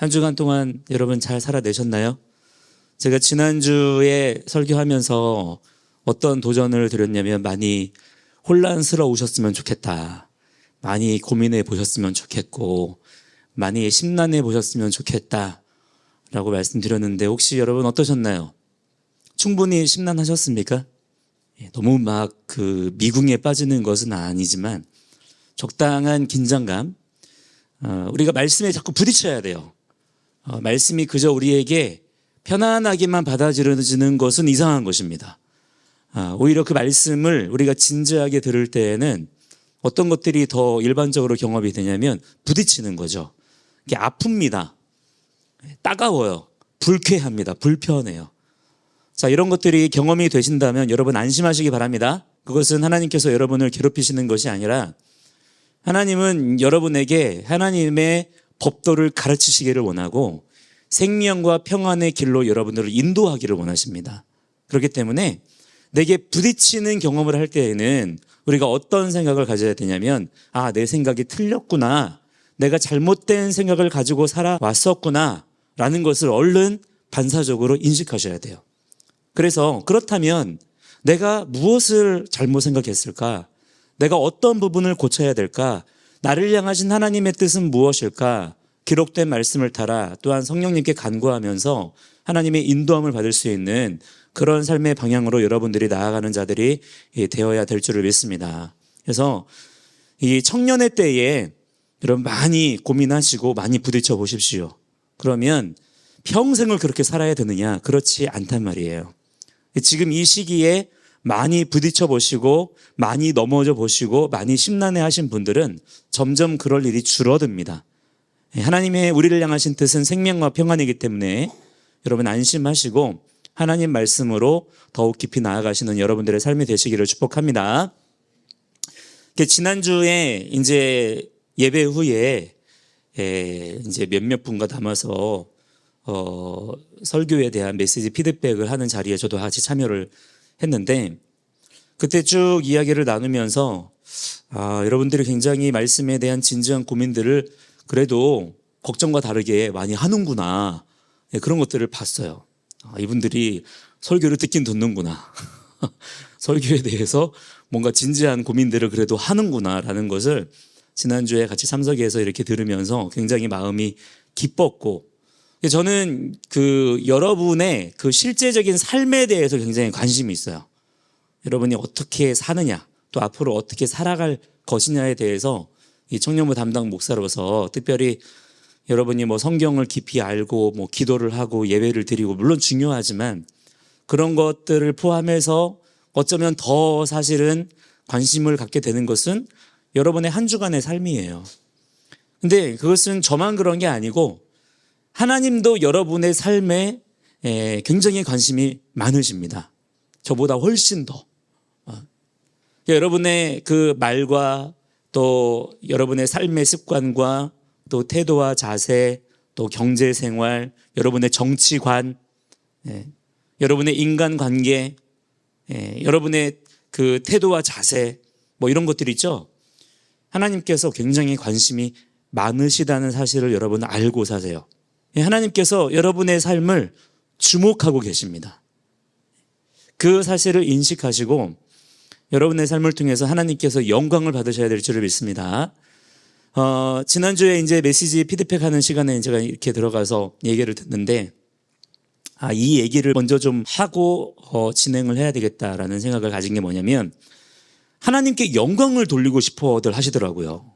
한 주간 동안 여러분 잘 살아내셨나요? 제가 지난주에 설교하면서 어떤 도전을 드렸냐면 많이 혼란스러우셨으면 좋겠다. 많이 고민해 보셨으면 좋겠고 많이 심란해 보셨으면 좋겠다 라고 말씀드렸는데 혹시 여러분 어떠셨나요? 충분히 심란하셨습니까? 너무 막 미궁에 빠지는 것은 아니지만 적당한 긴장감, 우리가 말씀에 자꾸 부딪혀야 돼요. 말씀이 그저 우리에게 편안하게만 받아들여지는 것은 이상한 것입니다. 오히려 그 말씀을 우리가 진지하게 들을 때에는 어떤 것들이 더 일반적으로 경험이 되냐면 부딪히는 거죠. 이게 아픕니다. 따가워요. 불쾌합니다. 불편해요. 자, 이런 것들이 경험이 되신다면 여러분 안심하시기 바랍니다. 그것은 하나님께서 여러분을 괴롭히시는 것이 아니라 하나님은 여러분에게 하나님의 법도를 가르치시기를 원하고 생명과 평안의 길로 여러분들을 인도하기를 원하십니다. 그렇기 때문에 내게 부딪히는 경험을 할 때에는 우리가 어떤 생각을 가져야 되냐면 내 생각이 틀렸구나. 내가 잘못된 생각을 가지고 살아왔었구나 라는 것을 얼른 반사적으로 인식하셔야 돼요. 그래서 그렇다면 내가 무엇을 잘못 생각했을까? 내가 어떤 부분을 고쳐야 될까? 나를 향하신 하나님의 뜻은 무엇일까? 기록된 말씀을 따라 또한 성령님께 간구하면서 하나님의 인도함을 받을 수 있는 그런 삶의 방향으로 여러분들이 나아가는 자들이 되어야 될 줄을 믿습니다. 그래서 이 청년의 때에 여러분 많이 고민하시고 많이 부딪혀 보십시오. 그러면 평생을 그렇게 살아야 되느냐? 그렇지 않단 말이에요. 지금 이 시기에 많이 부딪혀 보시고 많이 넘어져 보시고 많이 심란해 하신 분들은 점점 그럴 일이 줄어듭니다. 하나님의 우리를 향하신 뜻은 생명과 평안이기 때문에 여러분 안심하시고 하나님 말씀으로 더욱 깊이 나아가시는 여러분들의 삶이 되시기를 축복합니다. 지난주에 이제 예배 후에 이제 몇몇 분과 담아서 설교에 대한 메시지 피드백을 하는 자리에 저도 같이 참여를 했는데 그때 쭉 이야기를 나누면서 여러분들이 굉장히 말씀에 대한 진지한 고민들을 그래도 걱정과 다르게 많이 하는구나. 그런 것들을 봤어요. 이분들이 설교를 듣긴 듣는구나. 설교에 대해서 뭔가 진지한 고민들을 그래도 하는구나라는 것을 지난주에 같이 참석해서 이렇게 들으면서 굉장히 마음이 기뻤고 저는 여러분의 실제적인 삶에 대해서 굉장히 관심이 있어요. 여러분이 어떻게 사느냐, 또 앞으로 어떻게 살아갈 것이냐에 대해서 이 청년부 담당 목사로서 특별히 여러분이 성경을 깊이 알고 기도를 하고 예배를 드리고 물론 중요하지만 그런 것들을 포함해서 어쩌면 더 사실은 관심을 갖게 되는 것은 여러분의 한 주간의 삶이에요. 근데 그것은 저만 그런 게 아니고 하나님도 여러분의 삶에 굉장히 관심이 많으십니다. 저보다 훨씬 더. 여러분의 그 말과 또 여러분의 삶의 습관과 또 태도와 자세, 또 경제생활, 여러분의 정치관, 여러분의 인간관계, 여러분의 그 태도와 자세 이런 것들이 있죠. 하나님께서 굉장히 관심이 많으시다는 사실을 여러분은 알고 사세요. 하나님께서 여러분의 삶을 주목하고 계십니다. 그 사실을 인식하시고 여러분의 삶을 통해서 하나님께서 영광을 받으셔야 될 줄을 믿습니다. 지난주에 이제 메시지 피드백하는 시간에 제가 이렇게 들어가서 얘기를 듣는데 이 얘기를 먼저 좀 하고 진행을 해야 되겠다라는 생각을 가진 게 뭐냐면 하나님께 영광을 돌리고 싶어들 하시더라고요.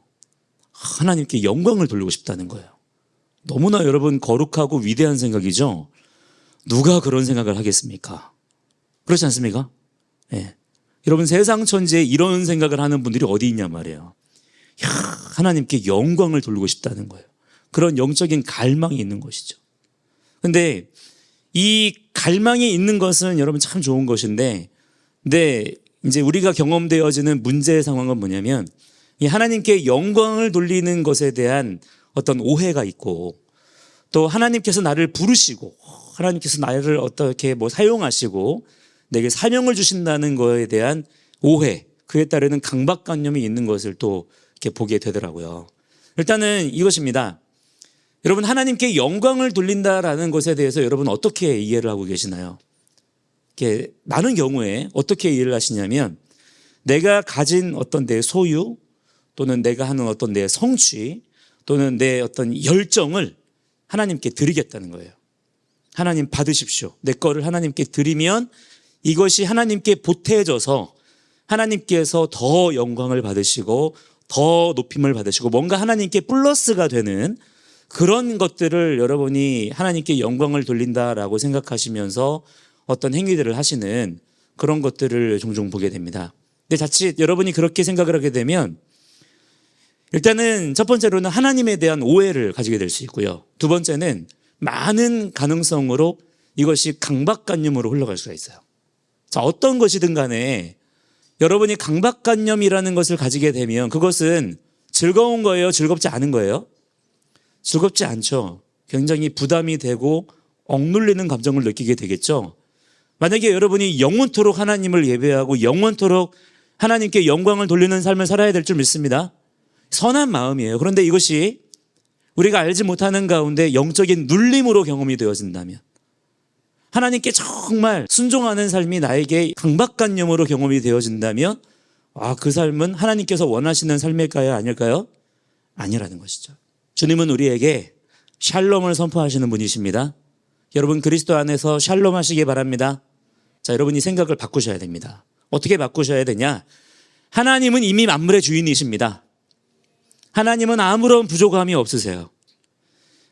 하나님께 영광을 돌리고 싶다는 거예요. 너무나 여러분 거룩하고 위대한 생각이죠. 누가 그런 생각을 하겠습니까? 그렇지 않습니까? 여러분 세상 천지에 이런 생각을 하는 분들이 어디 있냐 말이에요. 하나님께 영광을 돌리고 싶다는 거예요. 그런 영적인 갈망이 있는 것이죠. 근데 이 갈망이 있는 것은 여러분 참 좋은 것인데 근데 이제 우리가 경험되어지는 문제의 상황은 뭐냐면 이 하나님께 영광을 돌리는 것에 대한 어떤 오해가 있고 또 하나님께서 나를 부르시고 하나님께서 나를 어떻게 사용하시고 내게 사명을 주신다는 것에 대한 오해, 그에 따르는 강박관념이 있는 것을 또 이렇게 보게 되더라고요. 일단은 이것입니다. 여러분, 하나님께 영광을 돌린다라는 것에 대해서 여러분 어떻게 이해를 하고 계시나요? 이렇게 많은 경우에 어떻게 이해를 하시냐면, 내가 가진 어떤 내 소유, 또는 내가 하는 어떤 내 성취, 또는 내 어떤 열정을 하나님께 드리겠다는 거예요. 하나님 받으십시오. 내 거를 하나님께 드리면 이것이 하나님께 보태져서 하나님께서 더 영광을 받으시고 더 높임을 받으시고 뭔가 하나님께 플러스가 되는 그런 것들을 여러분이 하나님께 영광을 돌린다라고 생각하시면서 어떤 행위들을 하시는 그런 것들을 종종 보게 됩니다. 근데 자칫 여러분이 그렇게 생각을 하게 되면 일단은 첫 번째로는 하나님에 대한 오해를 가지게 될 수 있고요. 두 번째는 많은 가능성으로 이것이 강박관념으로 흘러갈 수가 있어요. 자, 어떤 것이든 간에 여러분이 강박관념이라는 것을 가지게 되면 그것은 즐거운 거예요? 즐겁지 않은 거예요? 즐겁지 않죠. 굉장히 부담이 되고 억눌리는 감정을 느끼게 되겠죠. 만약에 여러분이 영원토록 하나님을 예배하고 영원토록 하나님께 영광을 돌리는 삶을 살아야 될 줄 믿습니다. 선한 마음이에요. 그런데 이것이 우리가 알지 못하는 가운데 영적인 눌림으로 경험이 되어진다면, 하나님께 정말 순종하는 삶이 나에게 강박관념으로 경험이 되어진다면, 그 삶은 하나님께서 원하시는 삶일까요? 아닐까요? 아니라는 것이죠. 주님은 우리에게 샬롬을 선포하시는 분이십니다. 여러분, 그리스도 안에서 샬롬 하시기 바랍니다. 자, 여러분이 생각을 바꾸셔야 됩니다. 어떻게 바꾸셔야 되냐? 하나님은 이미 만물의 주인이십니다. 하나님은 아무런 부족함이 없으세요.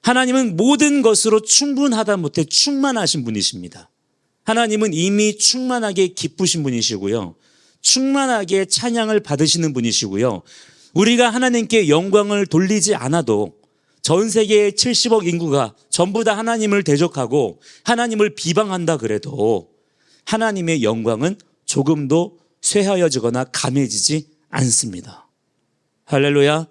하나님은 모든 것으로 충분하다 못해 충만하신 분이십니다. 하나님은 이미 충만하게 기쁘신 분이시고요. 충만하게 찬양을 받으시는 분이시고요. 우리가 하나님께 영광을 돌리지 않아도 전 세계의 70억 인구가 전부 다 하나님을 대적하고 하나님을 비방한다 그래도 하나님의 영광은 조금도 쇠하여지거나 감해지지 않습니다. 할렐루야.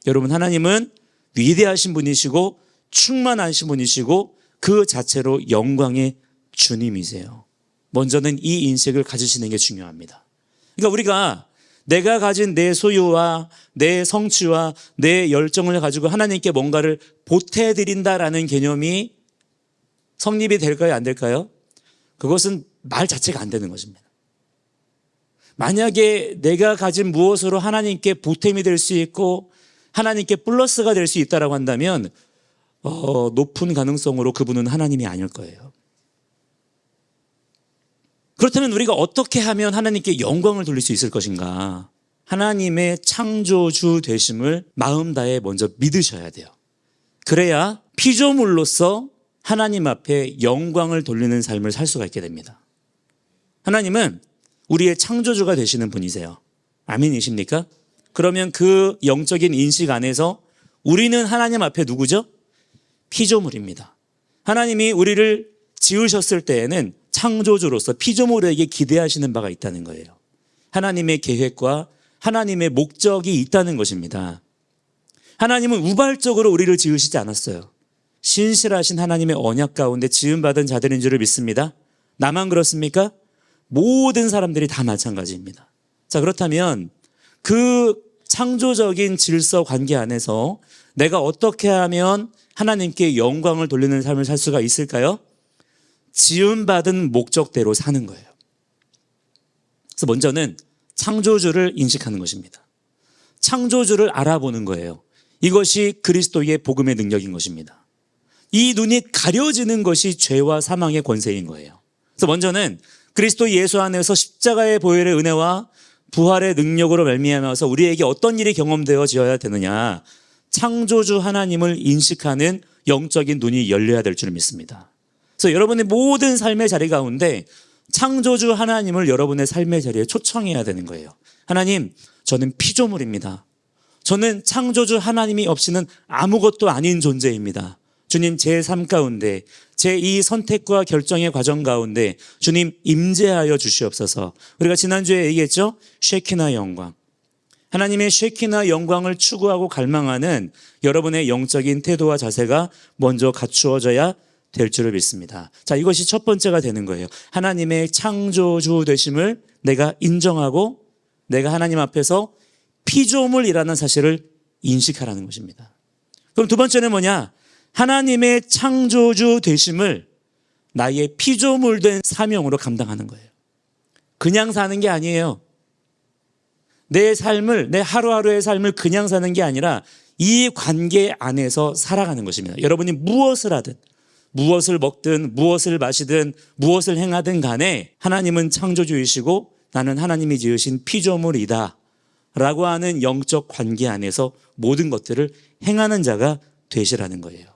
여러분, 하나님은 위대하신 분이시고 충만하신 분이시고 그 자체로 영광의 주님이세요. 먼저는 이 인식을 가지시는 게 중요합니다. 그러니까 우리가 내가 가진 내 소유와 내 성취와 내 열정을 가지고 하나님께 뭔가를 보태드린다라는 개념이 성립이 될까요? 안 될까요? 그것은 말 자체가 안 되는 것입니다. 만약에 내가 가진 무엇으로 하나님께 보탬이 될 수 있고 하나님께 플러스가 될 수 있다고 한다면 높은 가능성으로 그분은 하나님이 아닐 거예요. 그렇다면 우리가 어떻게 하면 하나님께 영광을 돌릴 수 있을 것인가? 하나님의 창조주 되심을 마음 다해 먼저 믿으셔야 돼요. 그래야 피조물로서 하나님 앞에 영광을 돌리는 삶을 살 수가 있게 됩니다. 하나님은 우리의 창조주가 되시는 분이세요. 아멘이십니까? 그러면 그 영적인 인식 안에서 우리는 하나님 앞에 누구죠? 피조물입니다. 하나님이 우리를 지으셨을 때에는 창조주로서 피조물에게 기대하시는 바가 있다는 거예요. 하나님의 계획과 하나님의 목적이 있다는 것입니다. 하나님은 우발적으로 우리를 지으시지 않았어요. 신실하신 하나님의 언약 가운데 지음받은 자들인 줄을 믿습니다. 나만 그렇습니까? 모든 사람들이 다 마찬가지입니다. 자, 그렇다면 그 창조적인 질서 관계 안에서 내가 어떻게 하면 하나님께 영광을 돌리는 삶을 살 수가 있을까요? 지음받은 목적대로 사는 거예요. 그래서 먼저는 창조주를 인식하는 것입니다. 창조주를 알아보는 거예요. 이것이 그리스도의 복음의 능력인 것입니다. 이 눈이 가려지는 것이 죄와 사망의 권세인 거예요. 그래서 먼저는 그리스도 예수 안에서 십자가의 보혈의 은혜와 부활의 능력으로 말미암아서 우리에게 어떤 일이 경험되어져야 되느냐, 창조주 하나님을 인식하는 영적인 눈이 열려야 될 줄 믿습니다. 그래서 여러분의 모든 삶의 자리 가운데 창조주 하나님을 여러분의 삶의 자리에 초청해야 되는 거예요. 하나님, 저는 피조물입니다. 저는 창조주 하나님이 없이는 아무것도 아닌 존재입니다. 주님, 제 삶 가운데, 제 이 선택과 결정의 과정 가운데 주님 임재하여 주시옵소서. 우리가 지난주에 얘기했죠? 쉐키나 영광. 하나님의 쉐키나 영광을 추구하고 갈망하는 여러분의 영적인 태도와 자세가 먼저 갖추어져야 될 줄을 믿습니다. 자, 이것이 첫 번째가 되는 거예요. 하나님의 창조주 되심을 내가 인정하고 내가 하나님 앞에서 피조물이라는 사실을 인식하라는 것입니다. 그럼 두 번째는 뭐냐? 하나님의 창조주 되심을 나의 피조물 된 사명으로 감당하는 거예요. 그냥 사는 게 아니에요. 내 삶을, 내 하루하루의 삶을 그냥 사는 게 아니라 이 관계 안에서 살아가는 것입니다. 여러분이 무엇을 하든, 무엇을 먹든, 무엇을 마시든, 무엇을 행하든 간에 하나님은 창조주이시고 나는 하나님이 지으신 피조물이다 라고 하는 영적 관계 안에서 모든 것들을 행하는 자가 되시라는 거예요.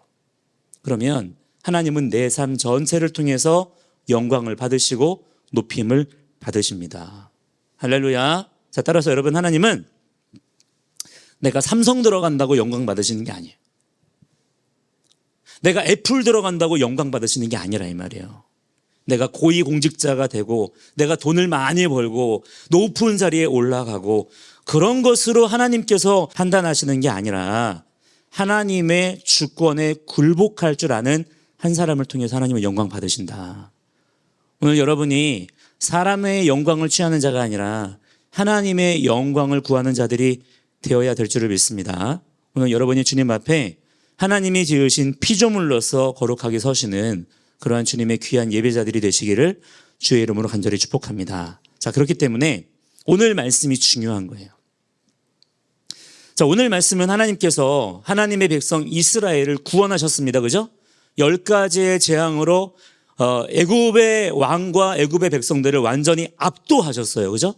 그러면 하나님은 내 삶 전체를 통해서 영광을 받으시고 높임을 받으십니다. 할렐루야. 자, 따라서 여러분, 하나님은 내가 삼성 들어간다고 영광 받으시는 게 아니에요. 내가 애플 들어간다고 영광 받으시는 게 아니라 이 말이에요. 내가 고위공직자가 되고 내가 돈을 많이 벌고 높은 자리에 올라가고 그런 것으로 하나님께서 판단하시는 게 아니라 하나님의 주권에 굴복할 줄 아는 한 사람을 통해서 하나님은 영광 받으신다. 오늘 여러분이 사람의 영광을 취하는 자가 아니라 하나님의 영광을 구하는 자들이 되어야 될 줄을 믿습니다. 오늘 여러분이 주님 앞에 하나님이 지으신 피조물로서 거룩하게 서시는 그러한 주님의 귀한 예배자들이 되시기를 주의 이름으로 간절히 축복합니다. 자, 그렇기 때문에 오늘 말씀이 중요한 거예요. 자, 오늘 말씀은 하나님께서 하나님의 백성 이스라엘을 구원하셨습니다. 그죠? 10가지의 재앙으로 애굽의 왕과 애굽의 백성들을 완전히 압도하셨어요. 그죠?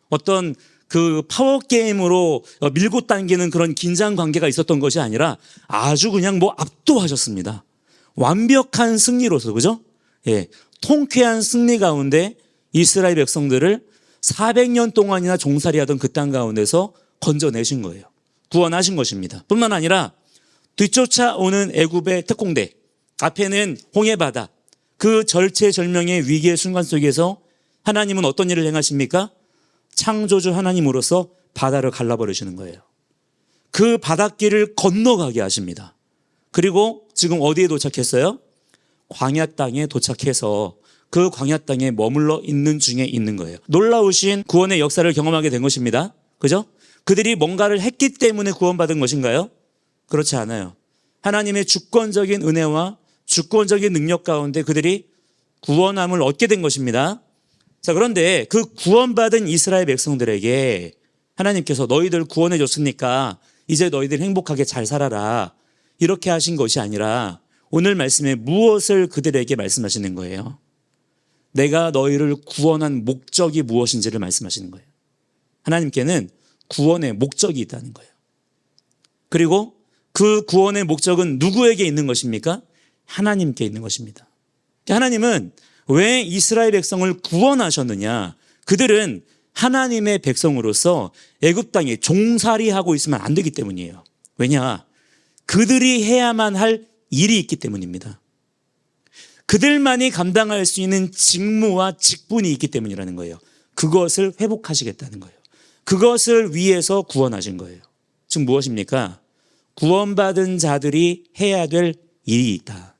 어떤 그 파워게임으로 밀고 당기는 그런 긴장 관계가 있었던 것이 아니라 아주 그냥 압도하셨습니다. 완벽한 승리로서, 그죠? 예, 통쾌한 승리 가운데 이스라엘 백성들을 400년 동안이나 종살이하던 그 땅 가운데서 건져내신 거예요. 구원하신 것입니다. 뿐만 아니라 뒤쫓아오는 애굽의 특공대, 앞에는 홍해바다, 그 절체절명의 위기의 순간 속에서 하나님은 어떤 일을 행하십니까? 창조주 하나님으로서 바다를 갈라버리시는 거예요. 그 바닷길을 건너가게 하십니다. 그리고 지금 어디에 도착했어요? 광야 땅에 도착해서 그 광야 땅에 머물러 있는 중에 있는 거예요. 놀라우신 구원의 역사를 경험하게 된 것입니다. 그죠? 그들이 뭔가를 했기 때문에 구원받은 것인가요? 그렇지 않아요. 하나님의 주권적인 은혜와 주권적인 능력 가운데 그들이 구원함을 얻게 된 것입니다. 자, 그런데 그 구원받은 이스라엘 백성들에게 하나님께서 너희들 구원해 줬으니까 이제 너희들 행복하게 잘 살아라, 이렇게 하신 것이 아니라 오늘 말씀에 무엇을 그들에게 말씀하시는 거예요? 내가 너희를 구원한 목적이 무엇인지를 말씀하시는 거예요. 하나님께는 구원의 목적이 있다는 거예요. 그리고 그 구원의 목적은 누구에게 있는 것입니까? 하나님께 있는 것입니다. 하나님은 왜 이스라엘 백성을 구원하셨느냐? 그들은 하나님의 백성으로서 애굽 땅에 종살이하고 있으면 안 되기 때문이에요. 왜냐? 그들이 해야만 할 일이 있기 때문입니다. 그들만이 감당할 수 있는 직무와 직분이 있기 때문이라는 거예요. 그것을 회복하시겠다는 거예요. 그것을 위해서 구원하신 거예요. 즉 무엇입니까? 구원받은 자들이 해야 될 일이 있다.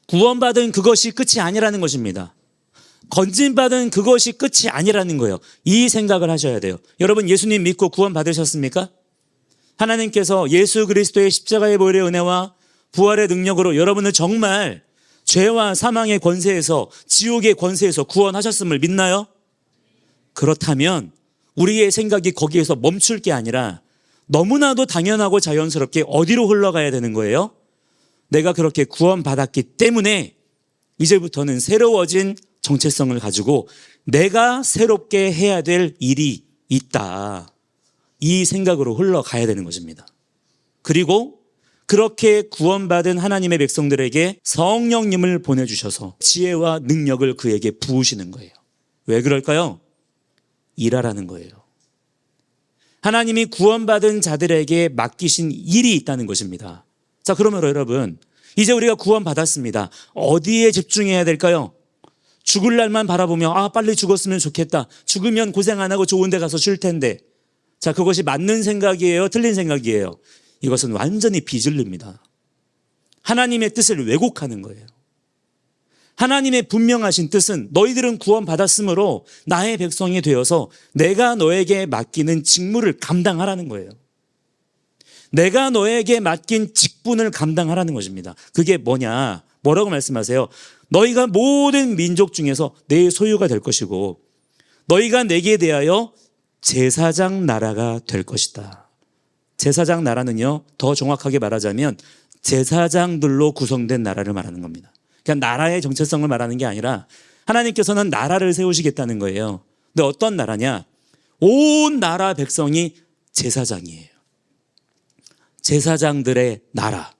구원받은 그것이 끝이 아니라는 것입니다. 건진받은 그것이 끝이 아니라는 거예요. 이 생각을 하셔야 돼요. 여러분, 예수님 믿고 구원받으셨습니까? 하나님께서 예수 그리스도의 십자가의 보혈의 은혜와 부활의 능력으로 여러분을 정말 죄와 사망의 권세에서, 지옥의 권세에서 구원하셨음을 믿나요? 그렇다면 우리의 생각이 거기에서 멈출 게 아니라 너무나도 당연하고 자연스럽게 어디로 흘러가야 되는 거예요? 내가 그렇게 구원받았기 때문에 이제부터는 새로워진 정체성을 가지고 내가 새롭게 해야 될 일이 있다, 이 생각으로 흘러가야 되는 것입니다. 그리고 그렇게 구원받은 하나님의 백성들에게 성령님을 보내주셔서 지혜와 능력을 그에게 부으시는 거예요. 왜 그럴까요? 일하라는 거예요. 하나님이 구원받은 자들에게 맡기신 일이 있다는 것입니다. 자, 그러면 여러분, 이제 우리가 구원받았습니다. 어디에 집중해야 될까요? 죽을 날만 바라보며 빨리 죽었으면 좋겠다, 죽으면 고생 안 하고 좋은 데 가서 쉴 텐데. 자, 그것이 맞는 생각이에요? 틀린 생각이에요? 이것은 완전히 비진리입니다. 하나님의 뜻을 왜곡하는 거예요. 하나님의 분명하신 뜻은 너희들은 구원받았으므로 나의 백성이 되어서 내가 너에게 맡기는 직무를 감당하라는 거예요. 내가 너에게 맡긴 직분을 감당하라는 것입니다. 그게 뭐냐? 뭐라고 말씀하세요? 너희가 모든 민족 중에서 내 소유가 될 것이고 너희가 내게 대하여 제사장 나라가 될 것이다. 제사장 나라는요, 더 정확하게 말하자면 제사장들로 구성된 나라를 말하는 겁니다. 그냥 나라의 정체성을 말하는 게 아니라 하나님께서는 나라를 세우시겠다는 거예요. 근데 어떤 나라냐? 온 나라 백성이 제사장이에요. 제사장들의 나라.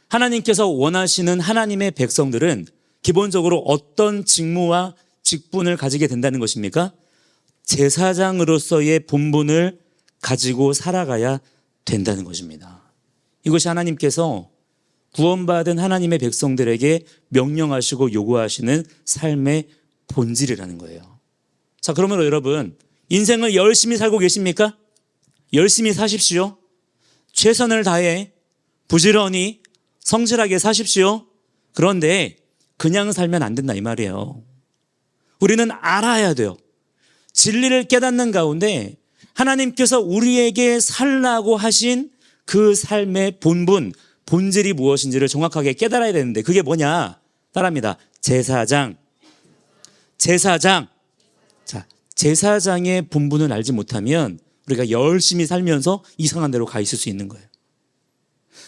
하나님께서 원하시는 하나님의 백성들은 기본적으로 어떤 직무와 직분을 가지게 된다는 것입니까? 제사장으로서의 본분을 가지고 살아가야 된다는 것입니다. 이것이 하나님께서 구원받은 하나님의 백성들에게 명령하시고 요구하시는 삶의 본질이라는 거예요. 자, 그러면 여러분, 인생을 열심히 살고 계십니까? 열심히 사십시오. 최선을 다해 부지런히 성실하게 사십시오. 그런데 그냥 살면 안 된다 이 말이에요. 우리는 알아야 돼요. 진리를 깨닫는 가운데 하나님께서 우리에게 살라고 하신 그 삶의 본분, 본질이 무엇인지를 정확하게 깨달아야 되는데 그게 뭐냐? 따라합니다. 제사장. 자, 제사장의 본분을 알지 못하면 우리가 열심히 살면서 이상한 데로 가 있을 수 있는 거예요.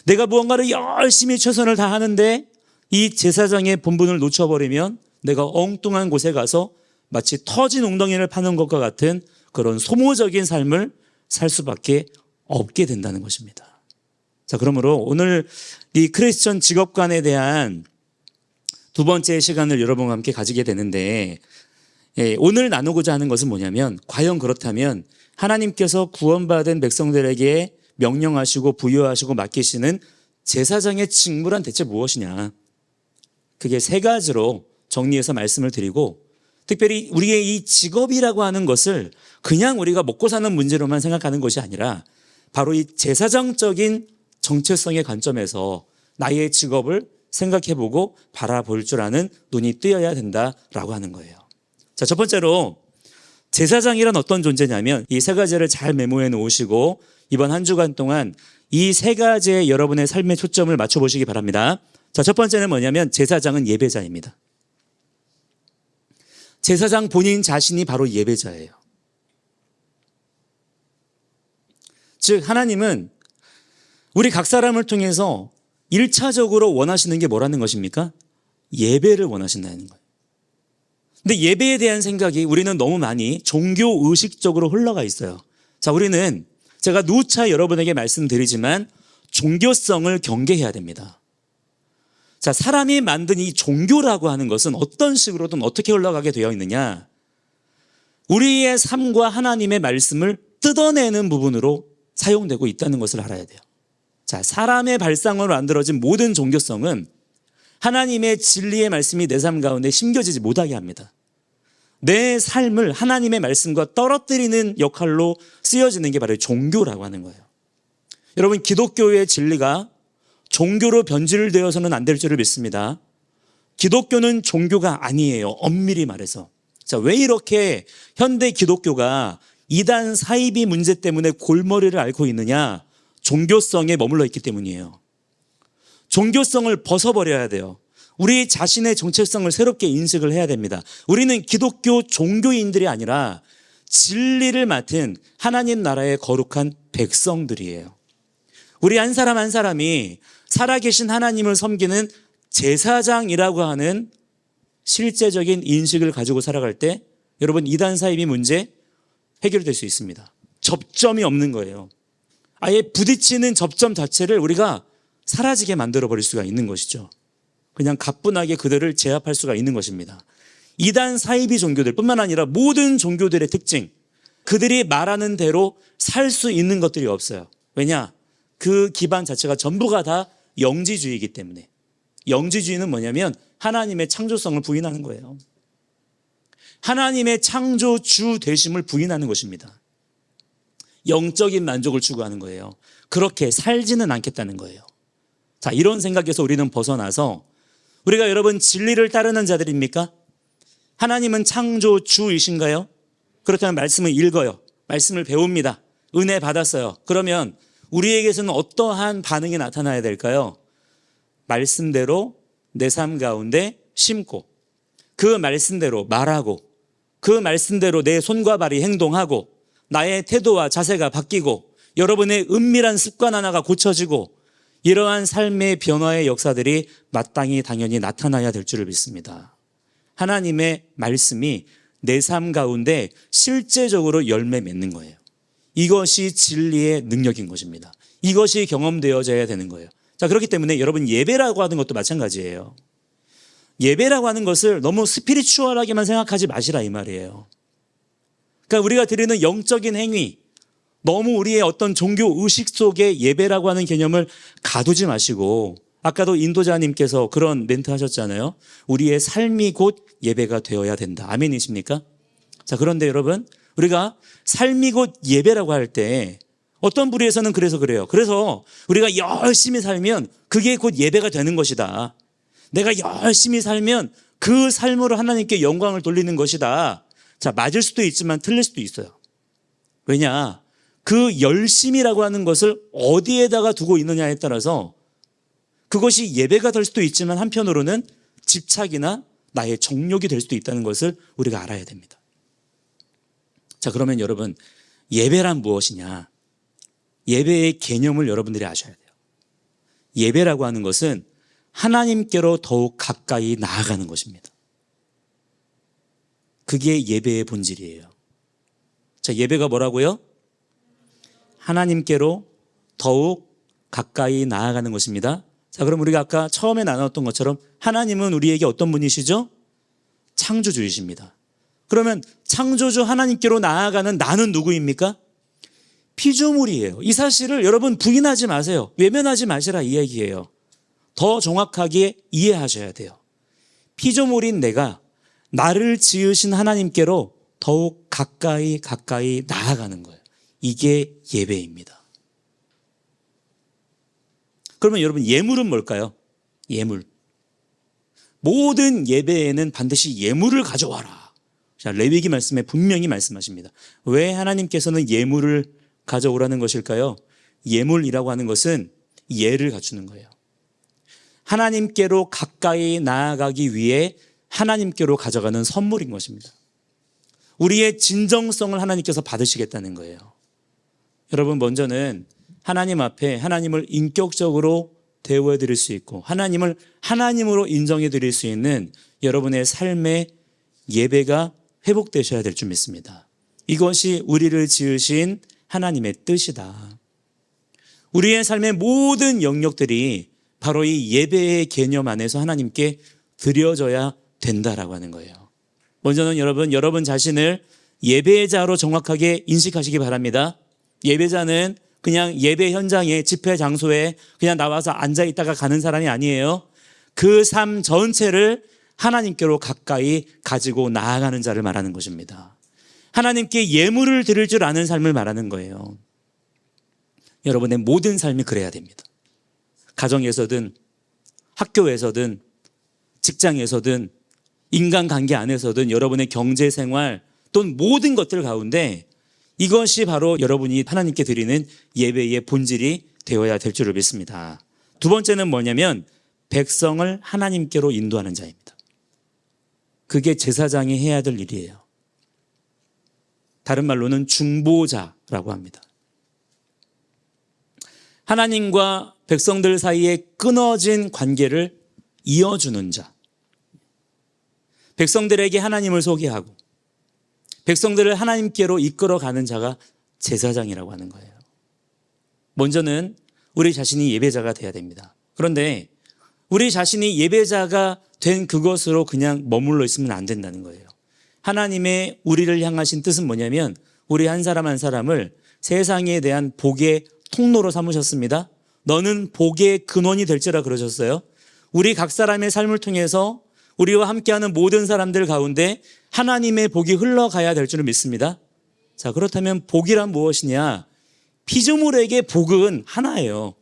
내가 무언가를 열심히 최선을 다하는데 이 제사장의 본분을 놓쳐버리면 내가 엉뚱한 곳에 가서 마치 터진 웅덩이를 파는 것과 같은 그런 소모적인 삶을 살 수밖에 없게 된다는 것입니다. 자, 그러므로 오늘 이 크리스천 직업관에 대한 두 번째 시간을 여러분과 함께 가지게 되는데 오늘 나누고자 하는 것은 뭐냐면 과연 그렇다면 하나님께서 구원받은 백성들에게 명령하시고 부여하시고 맡기시는 제사장의 직무란 대체 무엇이냐? 그게 세 가지로 정리해서 말씀을 드리고 특별히 우리의 이 직업이라고 하는 것을 그냥 우리가 먹고 사는 문제로만 생각하는 것이 아니라 바로 이 제사장적인 정체성의 관점에서 나의 직업을 생각해보고 바라볼 줄 아는 눈이 뜨여야 된다라고 하는 거예요. 자, 첫 번째로 제사장이란 어떤 존재냐면 이 세 가지를 잘 메모해 놓으시고 이번 한 주간 동안 이 세 가지에 여러분의 삶의 초점을 맞춰보시기 바랍니다. 자, 첫 번째는 뭐냐면 제사장은 예배자입니다. 제사장 본인 자신이 바로 예배자예요. 즉 하나님은 우리 각 사람을 통해서 1차적으로 원하시는 게 뭐라는 것입니까? 예배를 원하신다는 거예요. 근데 예배에 대한 생각이 우리는 너무 많이 종교 의식적으로 흘러가 있어요. 자, 우리는 제가 누차 여러분에게 말씀드리지만 종교성을 경계해야 됩니다. 자, 사람이 만든 이 종교라고 하는 것은 어떤 식으로든 어떻게 흘러가게 되어 있느냐? 우리의 삶과 하나님의 말씀을 뜯어내는 부분으로 사용되고 있다는 것을 알아야 돼요. 자, 사람의 발상으로 만들어진 모든 종교성은 하나님의 진리의 말씀이 내 삶 가운데 심겨지지 못하게 합니다. 내 삶을 하나님의 말씀과 떨어뜨리는 역할로 쓰여지는 게 바로 종교라고 하는 거예요. 여러분, 기독교의 진리가 종교로 변질되어서는 안 될 줄을 믿습니다. 기독교는 종교가 아니에요. 엄밀히 말해서. 자, 왜 이렇게 현대 기독교가 이단 사이비 문제 때문에 골머리를 앓고 있느냐? 종교성에 머물러 있기 때문이에요. 종교성을 벗어버려야 돼요. 우리 자신의 정체성을 새롭게 인식을 해야 됩니다. 우리는 기독교 종교인들이 아니라 진리를 맡은 하나님 나라의 거룩한 백성들이에요. 우리 한 사람 한 사람이 살아계신 하나님을 섬기는 제사장이라고 하는 실제적인 인식을 가지고 살아갈 때 여러분 이단 사이비 문제 해결될 수 있습니다. 접점이 없는 거예요. 아예 부딪히는 접점 자체를 우리가 사라지게 만들어버릴 수가 있는 것이죠. 그냥 가뿐하게 그들을 제압할 수가 있는 것입니다. 이단 사이비 종교들 뿐만 아니라 모든 종교들의 특징, 그들이 말하는 대로 살 수 있는 것들이 없어요. 왜냐? 그 기반 자체가 전부가 다 영지주의이기 때문에. 영지주의는 뭐냐면 하나님의 창조성을 부인하는 거예요. 하나님의 창조주 되심을 부인하는 것입니다. 영적인 만족을 추구하는 거예요. 그렇게 살지는 않겠다는 거예요. 자, 이런 생각에서 우리는 벗어나서 우리가 여러분 진리를 따르는 자들입니까? 하나님은 창조주이신가요? 그렇다면 말씀을 읽어요. 말씀을 배웁니다. 은혜 받았어요. 그러면 우리에게서는 어떠한 반응이 나타나야 될까요? 말씀대로 내 삶 가운데 심고, 그 말씀대로 말하고, 그 말씀대로 내 손과 발이 행동하고, 나의 태도와 자세가 바뀌고, 여러분의 은밀한 습관 하나가 고쳐지고, 이러한 삶의 변화의 역사들이 마땅히 당연히 나타나야 될 줄을 믿습니다. 하나님의 말씀이 내 삶 가운데 실제적으로 열매 맺는 거예요. 이것이 진리의 능력인 것입니다. 이것이 경험되어져야 되는 거예요. 자, 그렇기 때문에 여러분, 예배라고 하는 것도 마찬가지예요. 예배라고 하는 것을 너무 스피리추얼하게만 생각하지 마시라 이 말이에요. 그러니까 우리가 드리는 영적인 행위, 너무 우리의 어떤 종교 의식 속에 예배라고 하는 개념을 가두지 마시고, 아까도 인도자님께서 그런 멘트 하셨잖아요. 우리의 삶이 곧 예배가 되어야 된다. 아멘이십니까? 자, 그런데 여러분, 우리가 삶이 곧 예배라고 할 때 어떤 부류에서는 그래서 그래요. 그래서 우리가 열심히 살면 그게 곧 예배가 되는 것이다. 내가 열심히 살면 그 삶으로 하나님께 영광을 돌리는 것이다. 자, 맞을 수도 있지만 틀릴 수도 있어요. 왜냐? 그 열심이라고 하는 것을 어디에다가 두고 있느냐에 따라서 그것이 예배가 될 수도 있지만 한편으로는 집착이나 나의 정욕이 될 수도 있다는 것을 우리가 알아야 됩니다. 자, 그러면 여러분, 예배란 무엇이냐? 예배의 개념을 여러분들이 아셔야 돼요. 예배라고 하는 것은 하나님께로 더욱 가까이 나아가는 것입니다. 그게 예배의 본질이에요. 자, 예배가 뭐라고요? 하나님께로 더욱 가까이 나아가는 것입니다. 자, 그럼 우리가 아까 처음에 나눴던 것처럼 하나님은 우리에게 어떤 분이시죠? 창조주이십니다. 그러면 창조주 하나님께로 나아가는 나는 누구입니까? 피조물이에요. 이 사실을 여러분 부인하지 마세요. 외면하지 마시라 이 얘기예요. 더 정확하게 이해하셔야 돼요. 피조물인 내가 나를 지으신 하나님께로 더욱 가까이 나아가는 거예요. 이게 예배입니다. 그러면 여러분, 예물은 뭘까요? 예물. 모든 예배에는 반드시 예물을 가져와라. 자, 레위기 말씀에 분명히 말씀하십니다. 왜 하나님께서는 예물을 가져오라는 것일까요? 예물이라고 하는 것은 예를 갖추는 거예요. 하나님께로 가까이 나아가기 위해 하나님께로 가져가는 선물인 것입니다. 우리의 진정성을 하나님께서 받으시겠다는 거예요. 여러분, 먼저는 하나님 앞에 하나님을 인격적으로 대우해 드릴 수 있고 하나님을 하나님으로 인정해 드릴 수 있는 여러분의 삶의 예배가 회복되셔야 될 줄 믿습니다. 이것이 우리를 지으신 하나님의 뜻이다. 우리의 삶의 모든 영역들이 바로 이 예배의 개념 안에서 하나님께 드려져야 된다라고 하는 거예요. 먼저는 여러분 자신을 예배자로 정확하게 인식하시기 바랍니다. 예배자는 그냥 예배 현장에 집회 장소에 그냥 나와서 앉아 있다가 가는 사람이 아니에요. 그 삶 전체를 하나님께로 가까이 가지고 나아가는 자를 말하는 것입니다. 하나님께 예물을 드릴 줄 아는 삶을 말하는 거예요. 여러분의 모든 삶이 그래야 됩니다. 가정에서든 학교에서든 직장에서든 인간관계 안에서든 여러분의 경제생활 또는 모든 것들 가운데 이것이 바로 여러분이 하나님께 드리는 예배의 본질이 되어야 될 줄을 믿습니다. 두 번째는 뭐냐면 백성을 하나님께로 인도하는 자입니다. 그게 제사장이 해야 될 일이에요. 다른 말로는 중보자라고 합니다. 하나님과 백성들 사이에 끊어진 관계를 이어주는 자. 백성들에게 하나님을 소개하고 백성들을 하나님께로 이끌어가는 자가 제사장이라고 하는 거예요. 먼저는 우리 자신이 예배자가 돼야 됩니다. 그런데 우리 자신이 예배자가 된 그것으로 그냥 머물러 있으면 안 된다는 거예요. 하나님의 우리를 향하신 뜻은 뭐냐면 우리 한 사람 한 사람을 세상에 대한 복의 통로로 삼으셨습니다. 너는 복의 근원이 될지라 그러셨어요. 우리 각 사람의 삶을 통해서 우리와 함께하는 모든 사람들 가운데 하나님의 복이 흘러가야 될 줄을 믿습니다. 자, 그렇다면 복이란 무엇이냐? 피조물에게 복은 하나예요.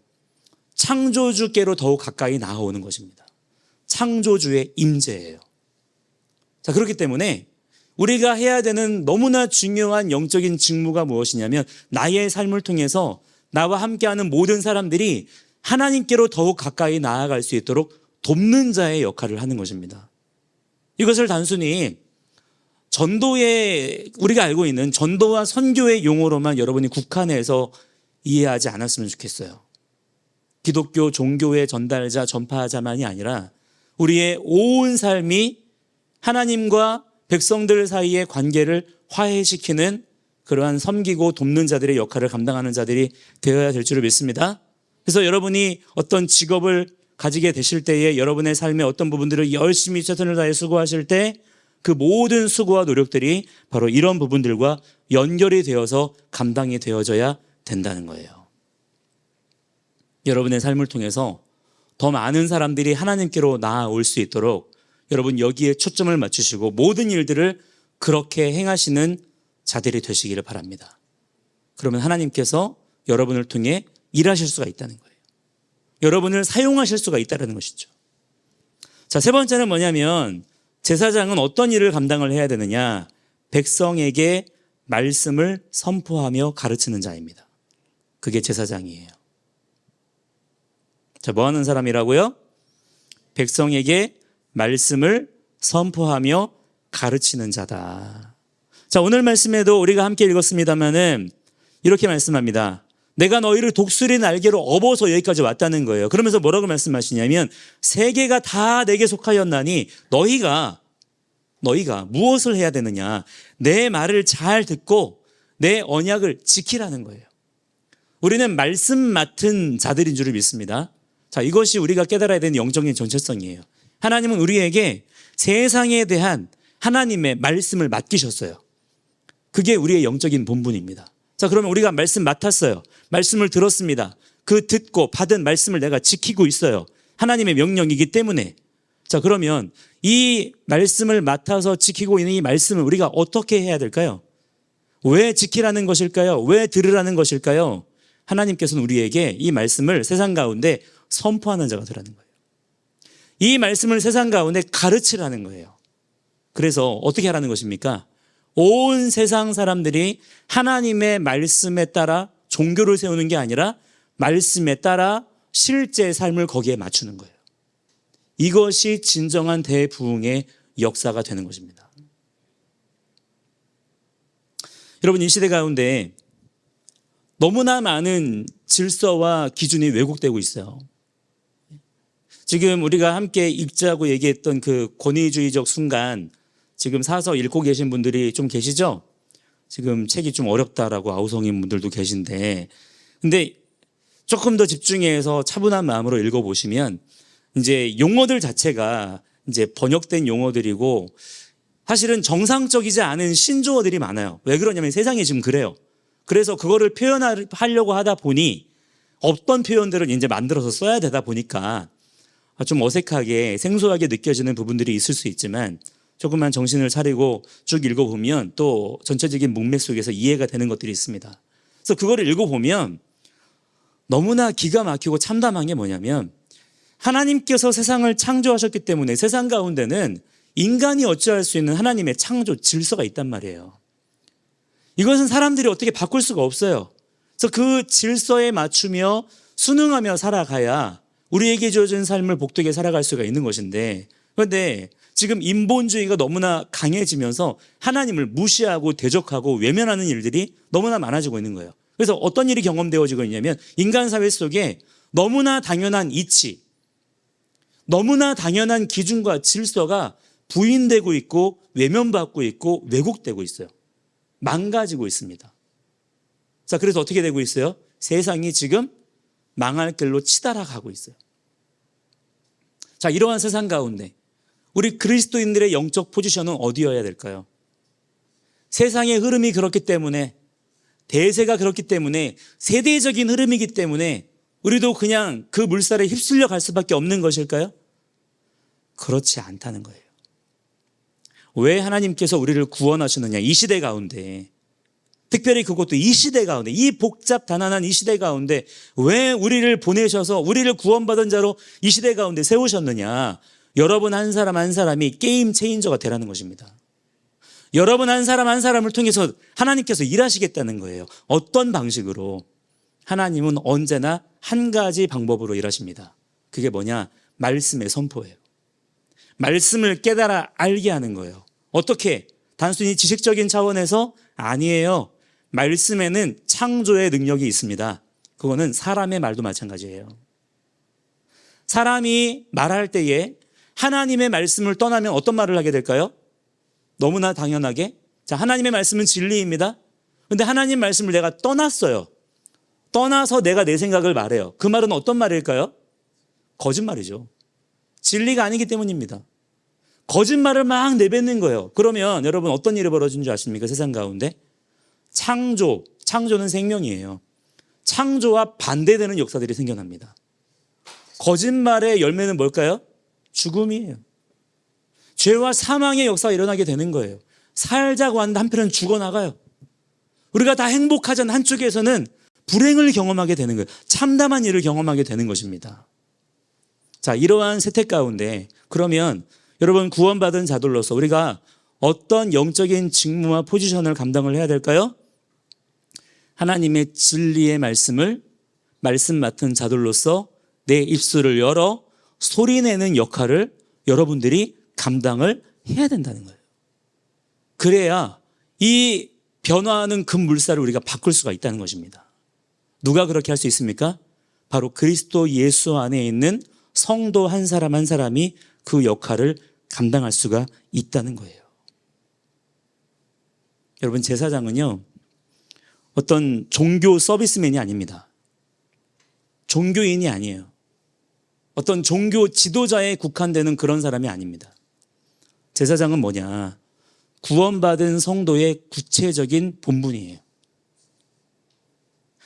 창조주께로 더욱 가까이 나아오는 것입니다. 창조주의 임재예요. 자, 그렇기 때문에 우리가 해야 되는 너무나 중요한 영적인 직무가 무엇이냐면 나의 삶을 통해서 나와 함께하는 모든 사람들이 하나님께로 더욱 가까이 나아갈 수 있도록 돕는 자의 역할을 하는 것입니다. 이것을 단순히 전도의, 우리가 알고 있는 전도와 선교의 용어로만 여러분이 국한해서 이해하지 않았으면 좋겠어요. 기독교 종교의 전달자, 전파자만이 아니라 우리의 온 삶이 하나님과 백성들 사이의 관계를 화해시키는 그러한 섬기고 돕는 자들의 역할을 감당하는 자들이 되어야 될 줄을 믿습니다. 그래서 여러분이 어떤 직업을 가지게 되실 때에 여러분의 삶의 어떤 부분들을 열심히 최선을 다해 수고하실 때 그 모든 수고와 노력들이 바로 이런 부분들과 연결이 되어서 감당이 되어져야 된다는 거예요. 여러분의 삶을 통해서 더 많은 사람들이 하나님께로 나아올 수 있도록 여러분 여기에 초점을 맞추시고 모든 일들을 그렇게 행하시는 자들이 되시기를 바랍니다. 그러면 하나님께서 여러분을 통해 일하실 수가 있다는 거예요. 여러분을 사용하실 수가 있다는 것이죠. 자, 세 번째는 뭐냐면 제사장은 어떤 일을 감당을 해야 되느냐? 백성에게 말씀을 선포하며 가르치는 자입니다. 그게 제사장이에요. 자, 뭐 하는 사람이라고요? 백성에게 말씀을 선포하며 가르치는 자다. 자, 오늘 말씀에도 우리가 함께 읽었습니다마는 이렇게 말씀합니다. 내가 너희를 독수리 날개로 업어서 여기까지 왔다는 거예요. 그러면서 뭐라고 말씀하시냐면 세계가 다 내게 속하였나니 너희가 무엇을 해야 되느냐? 내 말을 잘 듣고 내 언약을 지키라는 거예요. 우리는 말씀 맡은 자들인 줄을 믿습니다. 자, 이것이 우리가 깨달아야 되는 영적인 정체성이에요. 하나님은 우리에게 세상에 대한 하나님의 말씀을 맡기셨어요. 그게 우리의 영적인 본분입니다. 자, 그러면 우리가 말씀 맡았어요. 말씀을 들었습니다. 그 듣고 받은 말씀을 내가 지키고 있어요. 하나님의 명령이기 때문에. 자, 그러면 이 말씀을 맡아서 지키고 있는 이 말씀을 우리가 어떻게 해야 될까요? 왜 지키라는 것일까요? 왜 들으라는 것일까요? 하나님께서는 우리에게 이 말씀을 세상 가운데 선포하는 자가 되라는 거예요. 이 말씀을 세상 가운데 가르치라는 거예요. 그래서 어떻게 하라는 것입니까? 온 세상 사람들이 하나님의 말씀에 따라 종교를 세우는 게 아니라 말씀에 따라 실제 삶을 거기에 맞추는 거예요. 이것이 진정한 대부흥의 역사가 되는 것입니다. 여러분, 이 시대 가운데 너무나 많은 질서와 기준이 왜곡되고 있어요. 지금 우리가 함께 읽자고 얘기했던 그 권위주의적 순간, 지금 사서 읽고 계신 분들이 좀 계시죠? 지금 책이 좀 어렵다라고 아우성인 분들도 계신데, 근데 조금 더 집중해서 차분한 마음으로 읽어보시면 이제 용어들 자체가 이제 번역된 용어들이고 사실은 정상적이지 않은 신조어들이 많아요. 왜 그러냐면 세상이 지금 그래요. 그래서 그거를 표현하려고 하다 보니 없던 표현들을 이제 만들어서 써야 되다 보니까 좀 어색하게 생소하게 느껴지는 부분들이 있을 수 있지만 조금만 정신을 차리고 쭉 읽어보면 또 전체적인 문맥 속에서 이해가 되는 것들이 있습니다. 그래서 그거를 읽어보면 너무나 기가 막히고 참담한 게 뭐냐면 하나님께서 세상을 창조하셨기 때문에 세상 가운데는 인간이 어찌할 수 있는 하나님의 창조 질서가 있단 말이에요. 이것은 사람들이 어떻게 바꿀 수가 없어요. 그래서 그 질서에 맞추며 순응하며 살아가야 우리에게 주어진 삶을 복되게 살아갈 수가 있는 것인데, 그런데 지금 인본주의가 너무나 강해지면서 하나님을 무시하고 대적하고 외면하는 일들이 너무나 많아지고 있는 거예요. 그래서 어떤 일이 경험되어지고 있냐면 인간 사회 속에 너무나 당연한 이치, 너무나 당연한 기준과 질서가 부인되고 있고 외면받고 있고 왜곡되고 있어요. 망가지고 있습니다. 자, 그래서 어떻게 되고 있어요? 세상이 지금 망할 길로 치달아가고 있어요. 자, 이러한 세상 가운데 우리 그리스도인들의 영적 포지션은 어디여야 될까요? 세상의 흐름이 그렇기 때문에, 대세가 그렇기 때문에, 세대적인 흐름이기 때문에 우리도 그냥 그 물살에 휩쓸려 갈 수밖에 없는 것일까요? 그렇지 않다는 거예요. 왜 하나님께서 우리를 구원하셨느냐? 이 시대 가운데, 특별히 그것도 이 시대 가운데, 이 복잡 다난한 이 시대 가운데 왜 우리를 보내셔서 우리를 구원받은 자로 이 시대 가운데 세우셨느냐? 여러분 한 사람 한 사람이 게임 체인저가 되라는 것입니다. 여러분 한 사람 한 사람을 통해서 하나님께서 일하시겠다는 거예요. 어떤 방식으로? 하나님은 언제나 한 가지 방법으로 일하십니다. 그게 뭐냐? 말씀의 선포예요. 말씀을 깨달아 알게 하는 거예요. 어떻게? 단순히 지식적인 차원에서? 아니에요. 말씀에는 창조의 능력이 있습니다. 그거는 사람의 말도 마찬가지예요. 사람이 말할 때에 하나님의 말씀을 떠나면 어떤 말을 하게 될까요? 너무나 당연하게, 자, 하나님의 말씀은 진리입니다. 근데 하나님 말씀을 내가 떠났어요. 떠나서 내가 내 생각을 말해요. 그 말은 어떤 말일까요? 거짓말이죠. 진리가 아니기 때문입니다. 거짓말을 막 내뱉는 거예요. 그러면 여러분 어떤 일이 벌어진 줄 아십니까? 세상 가운데 창조는 생명이에요. 창조와 반대되는 역사들이 생겨납니다. 거짓말의 열매는 뭘까요? 죽음이에요. 죄와 사망의 역사가 일어나게 되는 거예요. 살자고 하는데 한편은 죽어나가요. 우리가 다 행복하지 않은 한쪽에서는 불행을 경험하게 되는 거예요. 참담한 일을 경험하게 되는 것입니다. 자, 이러한 세태 가운데 그러면 여러분 구원받은 자들로서 우리가 어떤 영적인 직무와 포지션을 감당을 해야 될까요? 하나님의 진리의 말씀을 말씀 맡은 자들로서 내 입술을 열어 소리내는 역할을 여러분들이 감당을 해야 된다는 거예요. 그래야 이 변화하는 급물살을 우리가 바꿀 수가 있다는 것입니다. 누가 그렇게 할 수 있습니까? 바로 그리스도 예수 안에 있는 성도 한 사람 한 사람이 그 역할을 감당할 수가 있다는 거예요. 여러분, 제사장은요, 어떤 종교 서비스맨이 아닙니다. 종교인이 아니에요. 어떤 종교 지도자에 국한되는 그런 사람이 아닙니다. 제사장은 뭐냐? 구원받은 성도의 구체적인 본분이에요.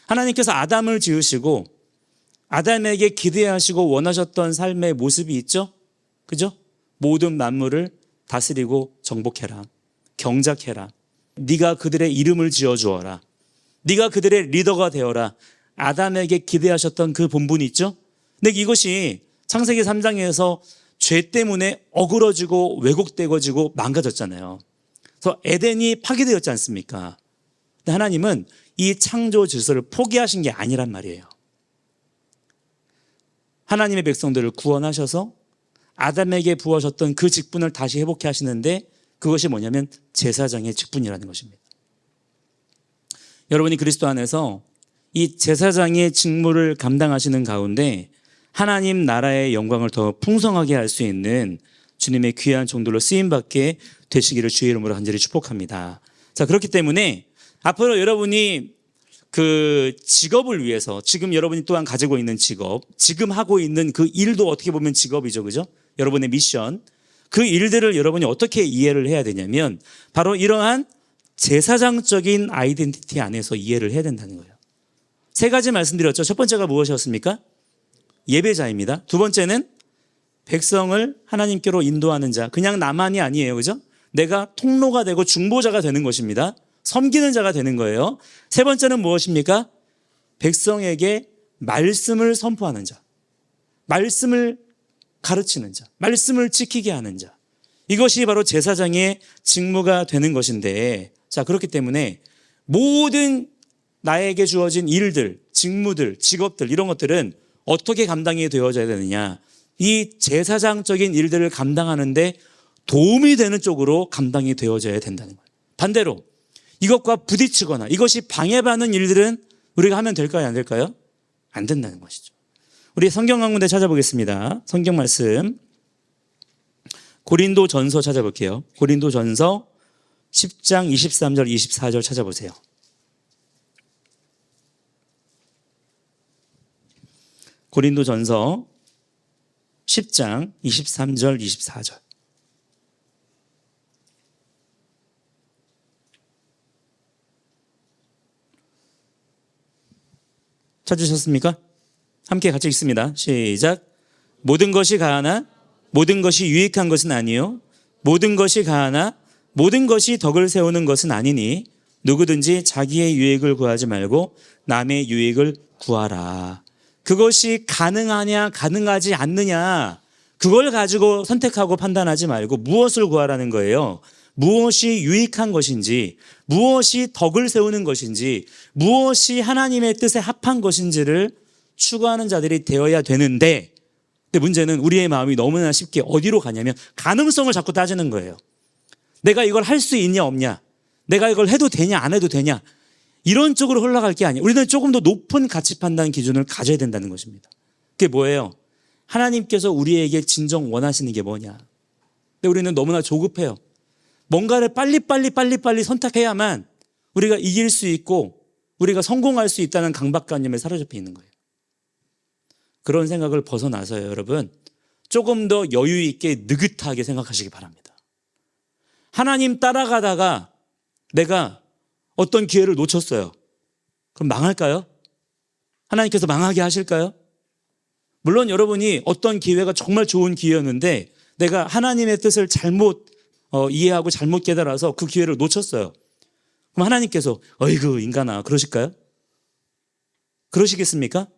하나님께서 아담을 지으시고 아담에게 기대하시고 원하셨던 삶의 모습이 있죠? 그죠? 모든 만물을 다스리고 정복해라. 경작해라. 네가 그들의 이름을 지어주어라. 네가 그들의 리더가 되어라. 아담에게 기대하셨던 그 본분이 있죠? 근데 이것이 창세기 3장에서 죄 때문에 어그러지고 왜곡되어지고 망가졌잖아요. 그래서 에덴이 파괴되었지 않습니까? 근데 하나님은 이 창조 질서를 포기하신 게 아니란 말이에요. 하나님의 백성들을 구원하셔서 아담에게 부어셨던 그 직분을 다시 회복해 하시는데 그것이 뭐냐면 제사장의 직분이라는 것입니다. 여러분이 그리스도 안에서 이 제사장의 직무를 감당하시는 가운데 하나님 나라의 영광을 더 풍성하게 할 수 있는 주님의 귀한 종들로 쓰임받게 되시기를 주의 이름으로 간절히 축복합니다. 자, 그렇기 때문에 앞으로 여러분이 그 직업을 위해서 지금 여러분이 또한 가지고 있는 직업, 지금 하고 있는 그 일도 어떻게 보면 직업이죠. 그죠? 여러분의 미션, 그 일들을 여러분이 어떻게 이해를 해야 되냐면 바로 이러한 제사장적인 아이덴티티 안에서 이해를 해야 된다는 거예요. 세 가지 말씀드렸죠. 첫 번째가 무엇이었습니까? 예배자입니다. 두 번째는 백성을 하나님께로 인도하는 자, 그냥 나만이 아니에요. 그죠? 내가 통로가 되고 중보자가 되는 것입니다. 섬기는 자가 되는 거예요. 세 번째는 무엇입니까? 백성에게 말씀을 선포하는 자, 말씀을 가르치는 자, 말씀을 지키게 하는 자. 이것이 바로 제사장의 직무가 되는 것인데, 자, 그렇기 때문에 모든 나에게 주어진 일들, 직무들, 직업들 이런 것들은 어떻게 감당이 되어져야 되느냐? 이 제사장적인 일들을 감당하는데 도움이 되는 쪽으로 감당이 되어져야 된다는 거예요. 반대로 이것과 부딪히거나 이것이 방해받는 일들은 우리가 하면 될까요? 안 될까요? 안 된다는 것이죠. 우리 성경 한 군데 찾아보겠습니다. 성경 말씀 고린도전서 찾아볼게요. 고린도전서 10장 23절 24절 찾아보세요. 고린도전서 10장 23절 24절. 찾으셨습니까? 함께 같이 읽습니다. 시작. 모든 것이 가하나 모든 것이 유익한 것은 아니요 모든 것이 가하나 모든 것이 덕을 세우는 것은 아니니 누구든지 자기의 유익을 구하지 말고 남의 유익을 구하라. 그것이 가능하냐 가능하지 않느냐 그걸 가지고 선택하고 판단하지 말고 무엇을 구하라는 거예요? 무엇이 유익한 것인지, 무엇이 덕을 세우는 것인지, 무엇이 하나님의 뜻에 합한 것인지를 추구하는 자들이 되어야 되는데, 근데 문제는 우리의 마음이 너무나 쉽게 어디로 가냐면 가능성을 자꾸 따지는 거예요. 내가 이걸 할 수 있냐 없냐, 내가 이걸 해도 되냐 안 해도 되냐, 이런 쪽으로 흘러갈 게 아니에요. 우리는 조금 더 높은 가치 판단 기준을 가져야 된다는 것입니다. 그게 뭐예요? 하나님께서 우리에게 진정 원하시는 게 뭐냐. 근데 우리는 너무나 조급해요. 뭔가를 빨리 선택해야만 우리가 이길 수 있고 우리가 성공할 수 있다는 강박관념에 사로잡혀 있는 거예요. 그런 생각을 벗어나서요, 여러분, 조금 더 여유 있게 느긋하게 생각하시기 바랍니다. 하나님 따라가다가 내가 어떤 기회를 놓쳤어요. 그럼 망할까요? 하나님께서 망하게 하실까요? 물론 여러분이 어떤 기회가 정말 좋은 기회였는데 내가 하나님의 뜻을 잘못 이해하고 잘못 깨달아서 그 기회를 놓쳤어요. 그럼 하나님께서 어이구 인간아 그러실까요? 그러시겠습니까?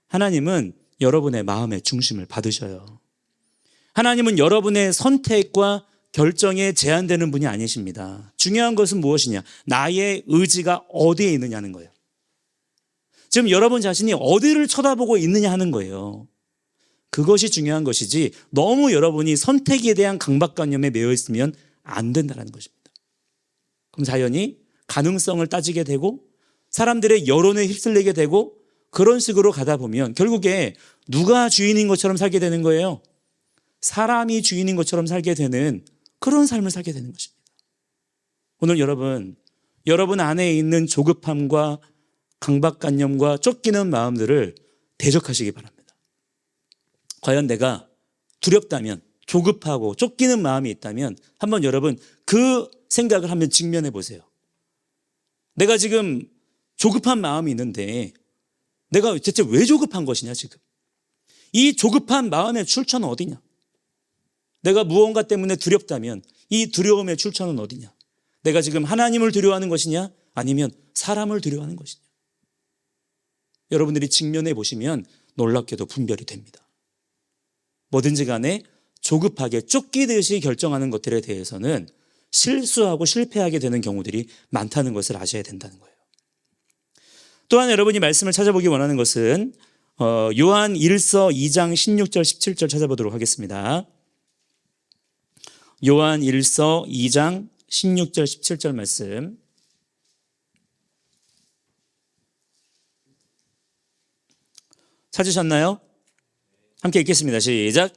하나님은 여러분의 마음의 중심을 받으셔요. 하나님은 여러분의 선택과 결정에 제한되는 분이 아니십니다. 중요한 것은 무엇이냐? 나의 의지가 어디에 있느냐는 거예요. 지금 여러분 자신이 어디를 쳐다보고 있느냐 하는 거예요. 그것이 중요한 것이지 너무 여러분이 선택에 대한 강박관념에 매여 있으면 안 된다는 것입니다. 그럼 자연히 가능성을 따지게 되고 사람들의 여론에 휩쓸리게 되고 그런 식으로 가다 보면 결국에 누가 주인인 것처럼 살게 되는 거예요. 사람이 주인인 것처럼 살게 되는 그런 삶을 살게 되는 것입니다. 오늘 여러분 안에 있는 조급함과 강박관념과 쫓기는 마음들을 대적하시기 바랍니다. 과연 내가 두렵다면, 조급하고 쫓기는 마음이 있다면 한번 여러분 그 생각을 한번 직면해 보세요. 내가 지금 조급한 마음이 있는데 내가 대체 왜 조급한 것이냐 지금. 이 조급한 마음의 출처는 어디냐. 내가 무언가 때문에 두렵다면 이 두려움의 출처는 어디냐. 내가 지금 하나님을 두려워하는 것이냐 아니면 사람을 두려워하는 것이냐. 여러분들이 직면해 보시면 놀랍게도 분별이 됩니다. 뭐든지 간에 조급하게 쫓기듯이 결정하는 것들에 대해서는 실수하고 실패하게 되는 경우들이 많다는 것을 아셔야 된다는 거예요. 또한 여러분이 말씀을 찾아보기 원하는 것은 요한 1서 2장 16절 17절 찾아보도록 하겠습니다. 요한 1서 2장 16절 17절 말씀 찾으셨나요? 함께 읽겠습니다. 시작.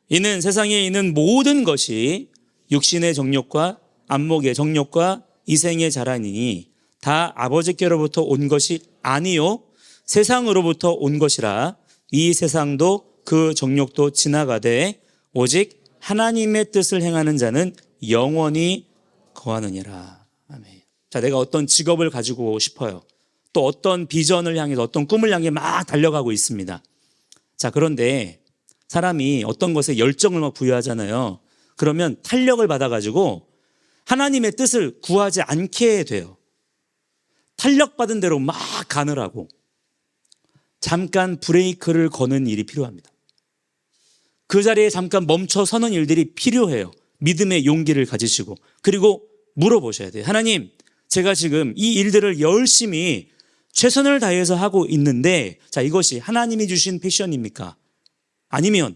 이는 세상에 있는 모든 것이 육신의 정욕과 안목의 정욕과 이생의 자랑이니 다 아버지께로부터 온 것이 아니요 세상으로부터 온 것이라. 이 세상도 그 정욕도 지나가되 오직 하나님의 뜻을 행하는 자는 영원히 거하느니라. 아멘. 자, 내가 어떤 직업을 가지고 싶어요. 또 어떤 비전을 향해서 어떤 꿈을 향해 막 달려가고 있습니다. 자, 그런데 사람이 어떤 것에 열정을 막 부여하잖아요. 그러면 탄력을 받아가지고 하나님의 뜻을 구하지 않게 돼요. 탄력받은 대로 막 가느라고 잠깐 브레이크를 거는 일이 필요합니다. 그 자리에 잠깐 멈춰 서는 일들이 필요해요. 믿음의 용기를 가지시고 그리고 물어보셔야 돼요. 하나님, 제가 지금 이 일들을 열심히 최선을 다해서 하고 있는데 자, 이것이 하나님이 주신 패션입니까? 아니면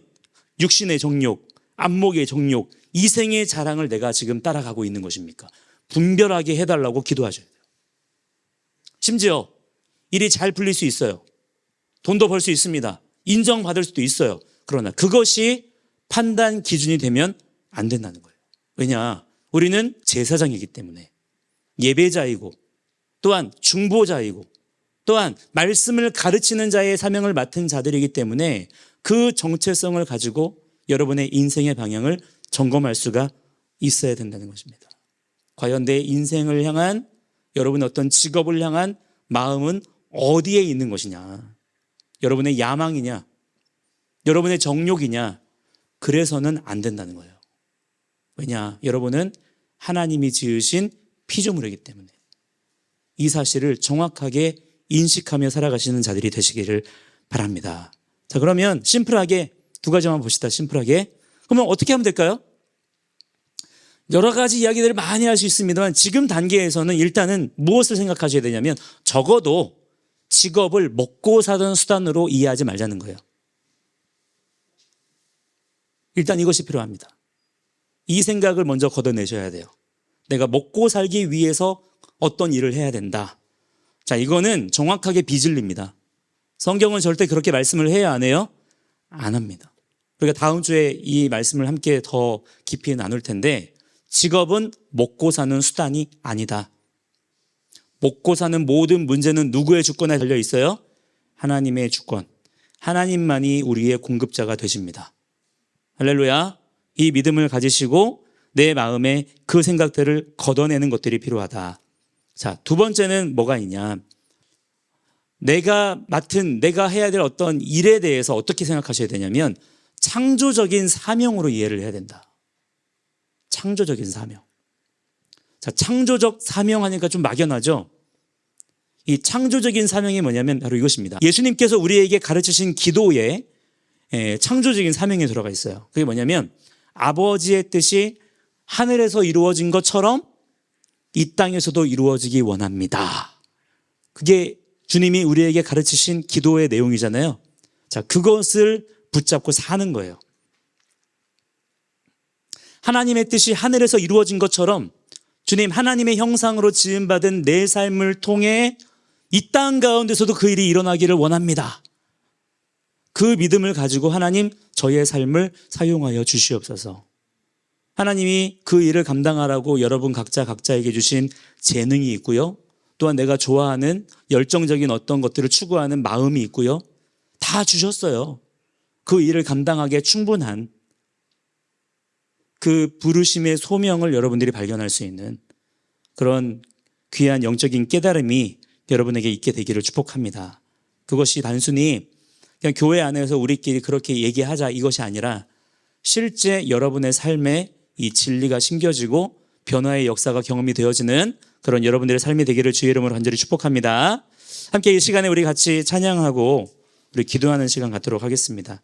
육신의 정욕, 안목의 정욕, 이생의 자랑을 내가 지금 따라가고 있는 것입니까? 분별하게 해달라고 기도하셔야 돼요. 심지어 일이 잘 풀릴 수 있어요. 돈도 벌 수 있습니다. 인정받을 수도 있어요. 그러나 그것이 판단 기준이 되면 안 된다는 거예요. 왜냐? 우리는 제사장이기 때문에 예배자이고 또한 중보자이고 또한 말씀을 가르치는 자의 사명을 맡은 자들이기 때문에 그 정체성을 가지고 여러분의 인생의 방향을 점검할 수가 있어야 된다는 것입니다. 과연 내 인생을 향한 여러분의 어떤 직업을 향한 마음은 어디에 있는 것이냐? 여러분의 야망이냐? 여러분의 정욕이냐? 그래서는 안 된다는 거예요. 왜냐? 여러분은 하나님이 지으신 피조물이기 때문에 이 사실을 정확하게 인식하며 살아가시는 자들이 되시기를 바랍니다. 자, 그러면 심플하게 두 가지만 봅시다. 심플하게. 그러면 어떻게 하면 될까요? 여러 가지 이야기들을 많이 할 수 있습니다만 지금 단계에서는 일단은 무엇을 생각하셔야 되냐면 적어도 직업을 먹고 사는 수단으로 이해하지 말자는 거예요. 일단 이것이 필요합니다. 이 생각을 먼저 걷어내셔야 돼요. 내가 먹고 살기 위해서 어떤 일을 해야 된다. 자, 이거는 정확하게 비진리입니다. 성경은 절대 그렇게 말씀을 해야 안 해요? 안 합니다. 그러니까 다음 주에 이 말씀을 함께 더 깊이 나눌 텐데 직업은 먹고 사는 수단이 아니다. 먹고 사는 모든 문제는 누구의 주권에 달려 있어요? 하나님의 주권. 하나님만이 우리의 공급자가 되십니다. 할렐루야. 이 믿음을 가지시고 내 마음에 그 생각들을 걷어내는 것들이 필요하다. 자, 두 번째는 뭐가 있냐? 내가 해야 될 어떤 일에 대해서 어떻게 생각하셔야 되냐면 창조적인 사명으로 이해를 해야 된다. 창조적인 사명. 자, 창조적 사명 하니까 좀 막연하죠? 이 창조적인 사명이 뭐냐면 바로 이것입니다. 예수님께서 우리에게 가르치신 기도에 창조적인 사명이 들어가 있어요. 그게 뭐냐면 아버지의 뜻이 하늘에서 이루어진 것처럼 이 땅에서도 이루어지기 원합니다. 그게 주님이 우리에게 가르치신 기도의 내용이잖아요. 자, 그것을 붙잡고 사는 거예요. 하나님의 뜻이 하늘에서 이루어진 것처럼 주님 하나님의 형상으로 지음받은 내 삶을 통해 이 땅 가운데서도 그 일이 일어나기를 원합니다. 그 믿음을 가지고 하나님 저의 삶을 사용하여 주시옵소서. 하나님이 그 일을 감당하라고 여러분 각자에게 주신 재능이 있고요. 또한 내가 좋아하는 열정적인 어떤 것들을 추구하는 마음이 있고요. 다 주셨어요. 그 일을 감당하기에 충분한 그 부르심의 소명을 여러분들이 발견할 수 있는 그런 귀한 영적인 깨달음이 여러분에게 있게 되기를 축복합니다. 그것이 단순히 그냥 교회 안에서 우리끼리 그렇게 얘기하자 이것이 아니라 실제 여러분의 삶에 이 진리가 심겨지고 변화의 역사가 경험이 되어지는 그런 여러분들의 삶이 되기를 주의 이름으로 간절히 축복합니다. 함께 이 시간에 우리 같이 찬양하고 우리 기도하는 시간 갖도록 하겠습니다.